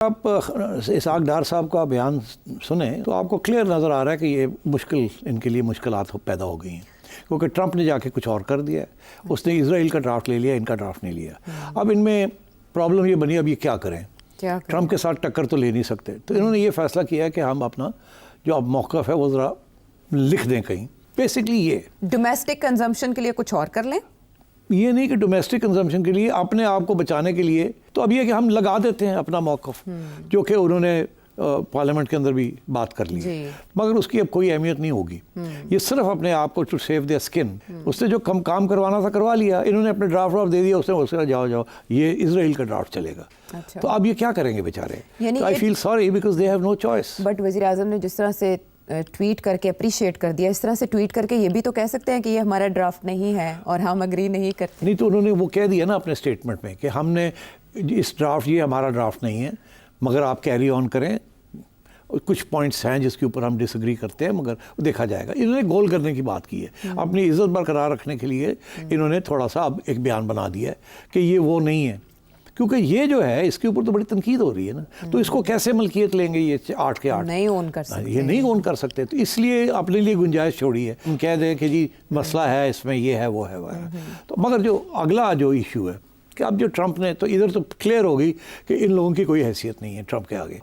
آپ اسحاق ڈار صاحب کا بیان سنیں تو آپ کو کلیئر نظر آ رہا ہے کہ یہ مشکل ان کے لیے مشکلات پیدا ہو گئی ہیں، کیونکہ ٹرمپ نے جا کے کچھ اور کر دیا ہے، اس نے اسرائیل کا ڈرافٹ لے لیا، ان کا ڈرافٹ نہیں لیا۔ اب ان میں پرابلم یہ بنی اب یہ کیا کریں، ٹرمپ کے ساتھ ٹکر تو لے نہیں سکتے، تو انہوں نے یہ فیصلہ کیا ہے کہ ہم اپنا جو اب موقف ہے وہ ذرا لکھ دیں کہیں۔ بیسکلی یہ ڈومیسٹک کنزمپشن کے لیے کچھ اور کر لیں، یہ نہیں کہ ڈومیسٹک کنزمپشن کے لیے اپنے آپ کو بچانے کے لیے، تو اب یہ کہ ہم لگا دیتے ہیں اپنا موقف، جو کہ انہوں نے پارلیمنٹ کے اندر بھی بات کر لی، مگر اس کی اب کوئی اہمیت نہیں ہوگی۔ یہ صرف اپنے آپ کو ٹو سیو دیئر اسکن، اس نے جو کام کروانا تھا کروا لیا، انہوں نے اپنے ڈرافٹ دے دیا، اس نے جاؤ یہ اسرائیل کا ڈرافٹ چلے گا۔ تو اب یہ کیا کریں گے بیچارے؟ I feel sorry because they have no choice. But وزیر اعظم نے جس طرح سے ٹویٹ کر کے اپریشیٹ کر دیا، اس طرح سے ٹویٹ کر کے یہ بھی تو کہہ سکتے ہیں کہ یہ ہمارا ڈرافٹ نہیں ہے اور ہم اگری نہیں کرتے۔ نہیں تو انہوں نے وہ کہہ دیا نا اپنے اسٹیٹمنٹ میں کہ ہم نے اس ڈرافٹ، یہ ہمارا ڈرافٹ نہیں ہے، مگر آپ کیری آن کریں، کچھ پوائنٹس ہیں جس کے اوپر ہم ڈس ایگری کرتے ہیں، مگر دیکھا جائے گا۔ انہوں نے گول کرنے کی بات کی ہے، اپنی عزت برقرار رکھنے کے لیے انہوں نے تھوڑا سا اب ایک بیان بنا دیا ہے کہ یہ وہ نہیں ہے، کیونکہ یہ جو ہے اس کے اوپر تو بڑی تنقید ہو رہی ہے نا، تو اس کو کیسے ملکیت لیں گے یہ 8 کے 8؟ نہیں اون کر سکتے، یہ نہیں اون کر سکتے، تو اس لیے اپنے لیے گنجائش چھوڑی ہے، ہم کہہ دیں کہ جی مسئلہ ہے اس میں، یہ ہے وہ ہے وہ ہے۔ تو مگر جو اگلا جو ایشو ہے کہ اب جو ٹرمپ نے، تو ادھر تو کلیئر ہو گئی کہ ان لوگوں کی کوئی حیثیت نہیں ہے ٹرمپ کے آگے۔